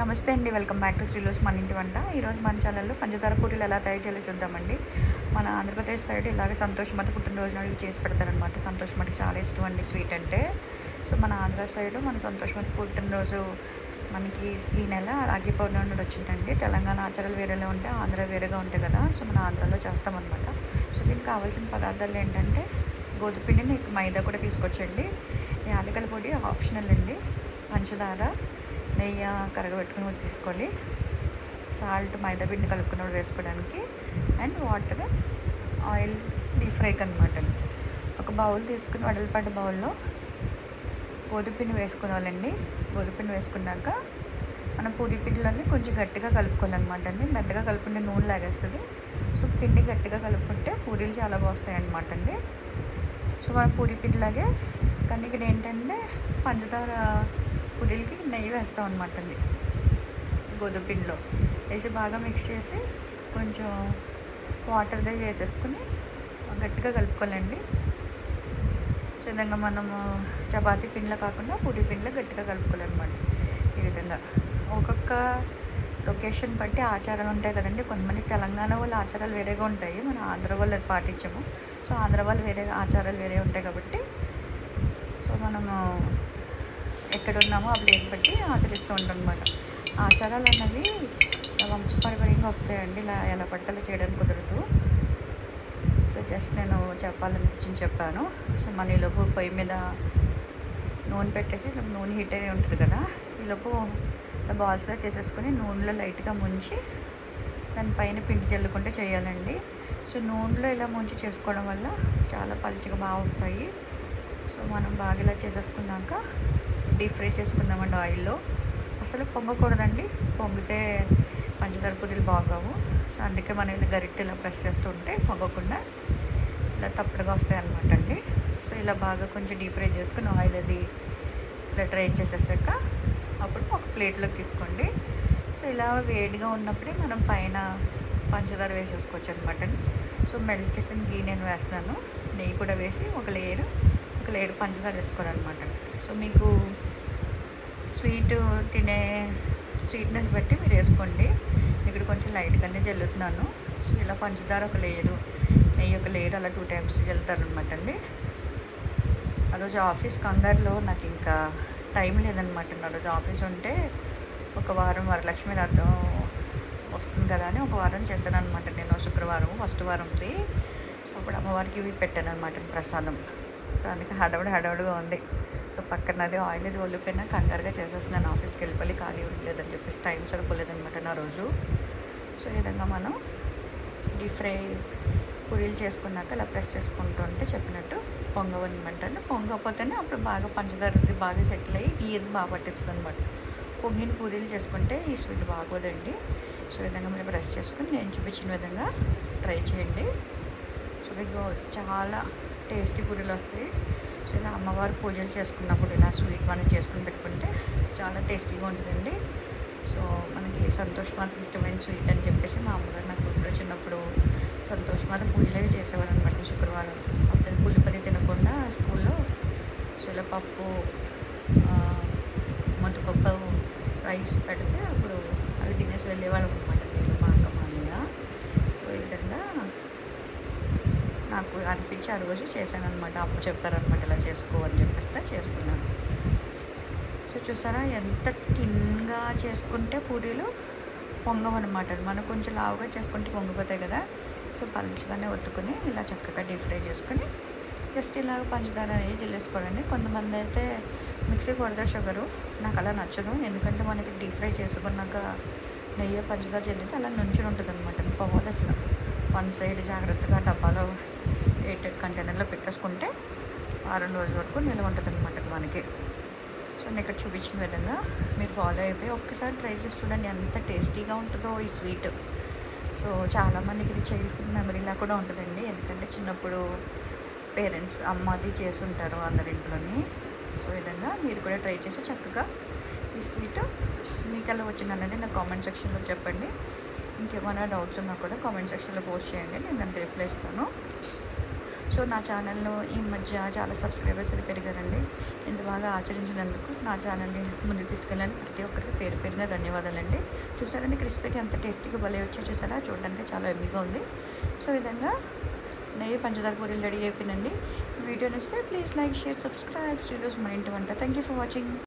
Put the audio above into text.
నమస్తే అండి. Welcome back to శ్రీలూస్ మన ఇంటి వంట. ఈరోజు మన ఛానల్లో పంచదార పూరీలు ఎలా తయారు చేయాలో చూద్దామండి. మన ఆంధ్రప్రదేశ్ సైడ్ ఇలాగే సంతోష్ మాత పుట్టినరోజు నాడు చేసి పెడతారనమాట. సంతోష్ మాతకి చాలా ఇష్టం అండి స్వీట్ అంటే. సో మన ఆంధ్ర సైడ్ మన సంతోష్ మాత పుట్టినరోజు మనకి ఈ నెల రాఖీ పౌర్ణమి నాడు వచ్చిందండి. తెలంగాణ ఆచారాలు వేరేలా ఉంటాయి, ఆంధ్ర వేరేగా ఉంటాయి కదా. సో మన ఆంధ్రాలో చేస్తామన్నమాట. సో దీనికి కావాల్సిన పదార్థాలు ఏంటంటే గోధుమ పిండిని, మైదా కూడా తీసుకొచ్చండి, యాలకుల పొడి ఆప్షనల్ అండి, పంచదార, నెయ్యి కరగబెట్టుకుని తీసుకోవాలి, సాల్ట్ మైదా పిండి కలుపుకున్నప్పుడు వేసుకోవడానికి, అండ్ వాటర్, ఆయిల్ డీప్ ఫ్రైకి అనమాట. ఒక బౌల్ తీసుకుని వెడల్పాటి బౌల్లో గోధుమ పిండి వేసుకోవాలండి. గోధుమ పిండి వేసుకున్నాక మనం పూరీ పిండిలోని కొంచెం గట్టిగా కలుపుకోవాలన్నమాట అండి. మెత్తగా కలుపుకుంటే నూనె లాగేస్తుంది. సో పిండి గట్టిగా కలుపుకుంటే పూరీలు చాలా బాగుస్తాయి అనమాట అండి. సో మన పూరీ పిండిలాగే, కానీ ఇక్కడ ఏంటంటే పంచదార పూరీలకి నెయ్యి వేస్తాం అనమాట అండి. గోధుమ పిండిలో వేసి బాగా మిక్స్ చేసి కొంచెం వాటర్ దగ్గర వేసేసుకుని గట్టిగా కలుపుకోవాలండి. సో ఈ విధంగా మనము చపాతీ పిండిలో కాకుండా పూరీ పిండిలో గట్టిగా కలుపుకోవాలన్నమాట. ఈ విధంగా ఒక్కొక్క లొకేషన్ బట్టి ఆచారాలు ఉంటాయి కదండి. కొంతమంది తెలంగాణ వాళ్ళ ఆచారాలు వేరేగా ఉంటాయి, మన ఆంధ్ర వాళ్ళు అది పాటించము. సో ఆంధ్ర వాళ్ళు వేరే ఆచారాలు వేరే ఉంటాయి కాబట్టి సో మనము ఎక్కడ ఉన్నామో ఆ ప్లేస్ బట్టి ఆచరిస్తూ ఉంటాం అనమాట. ఆచారాలు అన్నవి వంశపారంపర్యంగా వస్తాయండి. ఇలా ఎలా పడితే అలా చేయడానికి కుదరదు. సో జస్ట్ నేను చెప్పాలనిపించింది చెప్పాను. సో మన ఈలోపు పొయ్యి మీద నూనె పెట్టేసి, నూనె హీట్ అయ్యి ఉంటుంది కదా, ఈలోపు ఇలా బాల్స్గా చేసేసుకొని నూనెలో లైట్గా ముంచి దానిపైన పిండి చల్లుకుంటే చేయాలండి. సో నూనెలో ఇలా ముంచి చేసుకోవడం వల్ల చాలా పలుచగా బాగా వస్తాయి. సో మనం బాగా ఇలా చేసేసుకున్నాక డీప్ ఫ్రై చేసుకుందామండి ఆయిల్లో. అసలు పొంగకూడదండి, పొంగితే పంచదార పూరీలు బాగావు. సో అందుకే మనం ఇలా గరిటె ఇలా ప్రెస్ చేస్తుంటే పొంగకుండా ఇలా తప్పడుగా వస్తాయి అనమాట అండి. సో ఇలా బాగా కొంచెం డీప్ ఫ్రై చేసుకుని ఆయిల్ అది ఇలా డ్రై చేసేసాక అప్పుడు ఒక ప్లేట్లోకి తీసుకోండి. సో ఇలా వేడిగా ఉన్నప్పుడే మనం పైన పంచదార వేసేసుకోవచ్చు అనమాట అండి. సో మెల్ట్ చేసిన గీ నేను వేస్తున్నాను, నెయ్యి కూడా వేసి ఒక లేయర్ పంచదార వేసుకోవాలన్నమాట. సో మీకు స్వీట్ తినే స్వీట్నెస్ బట్టి మీరు వేసుకోండి. ఇక్కడ కొంచెం లైట్గానే జల్లుతున్నాను. సో ఇలా పంచదార ఒక లేయరు, నెయ్యి ఒక లేయర్, అలా 2 times జల్లుతారనమాట అండి. ఆ రోజు ఆఫీస్ కంగారులో నాకు ఇంకా టైం లేదనమాట. ఆ రోజు ఆఫీస్ ఉంటే ఒక వారం వరలక్ష్మి వ్రతం వస్తుంది కదా అని ఒక వారం చేశాను అనమాట. నేను శుక్రవారం ఫస్ట్ వారంది అప్పుడు అమ్మవారికి ఇవి పెట్టాను అనమాట ప్రసాదం. సో అందుకే హడావుడిగా ఉంది. సో పక్కనది ఆయిల్ అది ఒళ్ళిపోయినా కంగారుగా చేసేస్తున్నాను. ఆఫీస్కి వెళ్ళిపోయి ఖాళీ ఉండలేదని చెప్పేసి టైం సరిపోలేదనమాట నా రోజు. సో ఈ విధంగా మనం డీప్ ఫ్రై పూరీలు చేసుకున్నాక ఇలా ప్రెస్ చేసుకుంటుంటే చెప్పినట్టు పొంగవన్నమాట. పొంగకపోతేనే అప్పుడు బాగా పంచదారది బాగా సెటిల్ అయ్యి గీది బాగా పట్టిస్తుంది అనమాట. పొంగిన పూరీలు చేసుకుంటే ఈ స్వీట్ బాగోదండి. సో ఈ విధంగా మీరు ప్రెస్ చేసుకుని నేను చూపించిన విధంగా ట్రై చేయండి. సో మీకు చాలా టేస్టీ పూరీలు వస్తాయి. సో ఇలా అమ్మవారు పూజలు చేసుకున్నప్పుడు ఇలా స్వీట్ మనం చేసుకుని పెట్టుకుంటే చాలా టేస్టీగా ఉంటుందండి. సో మనకి సంతోష్ మాతకి ఇష్టమైన స్వీట్ అని చెప్పేసి మా అమ్మగారు నాకు ఇప్పుడు చిన్నప్పుడు సంతోష్ మాత పూజలు అవి చేసేవారు అనమాట శుక్రవారం. అప్పుడు పులిపది తినకుండా స్కూల్లో సో ఇలా పప్పు, ముద్దపప్పు, రైస్ పెడితే అప్పుడు అవి తినేసి వెళ్ళేవాళ్ళం అనమాట నేను, మా అక్క, మా అన్నయ్య. సో ఈ విధంగా నాకు అనిపించి ఆ రోజు చేశాను అనమాట. అమ్మ చెప్పారనమాట ఇలా చేసుకోవని చెప్పేస్తే చేసుకున్నాను. సో చూసారా ఎంత థిన్గా చేసుకుంటే పూరీలు పొంగవన్నమాట. మనం కొంచెం లావుగా చేసుకుంటే పొంగిపోతాయి కదా. సో పలుచగానే ఒత్తుకొని ఇలా చక్కగా డీప్ ఫ్రై చేసుకొని జస్ట్ ఇలా పంచదార అనేది జల్లేసుకోవాలండి. కొంతమంది అయితే మిక్సీ కొడతారు షుగరు, నాకు అలా నచ్చదు. ఎందుకంటే మనకి డీప్ ఫ్రై చేసుకున్నాక నెయ్యి పంచదార జల్లితే అలా నుంచుని ఉంటుంది అనమాట. పోవాలి అసలు. వన్ సైడ్ జాగ్రత్తగా డబ్బాలో ఎయిటెడ్ కంటైనర్లో పెట్టేసుకుంటే 6 రోజుల వరకు నిల్వ ఉంటుంది అనమాట మనకి. సో నేను ఇక్కడ చూపించిన విధంగా మీరు ఫాలో అయిపోయి ఒక్కసారి ట్రై చేసి చూడండి ఎంత టేస్టీగా ఉంటుందో ఈ స్వీట్. సో చాలామందికి ఇది చైల్డ్హుడ్ మెమరీలా కూడా ఉంటుందండి. ఎందుకంటే చిన్నప్పుడు పేరెంట్స్ అమ్మది చేసి ఉంటారు అందరింట్లోని. సో ఈ విధంగా మీరు కూడా ట్రై చేసి చక్కగా ఈ స్వీట్ మీకు ఎలా వచ్చింది అనేది నాకు కామెంట్ సెక్షన్లో చెప్పండి. ఇంకేమైనా డౌట్స్ ఉన్నా కూడా కామెంట్ సెక్షన్లో పోస్ట్ చేయండి, నేను దానికి రిప్లై ఇస్తాను. సో నా ఛానల్ను ఈ మధ్య చాలా సబ్స్క్రైబర్స్ అది పెరిగారండి. ఇంత బాగా ఆచరించినందుకు నా ఛానల్ని ముందుకు తీసుకెళ్ళాలని ప్రతి ఒక్కరికి పేరు పేరున ధన్యవాదాలండి. చూసారండి క్రిస్పీగా ఎంత టేస్టీగా భలే వచ్చాయో చూసారా, చూడడానికి చాలా ఎమ్మిగా ఉంది. సో ఈ విధంగా నెయ్యి పంచదార పూరీలు రెడీ అయిపోయినండి. వీడియో నచ్చితే ప్లీజ్ లైక్, షేర్, సబ్స్క్రైబ్. శ్రీరోజ్ మన ఇంటి వంట. Thank you for watching.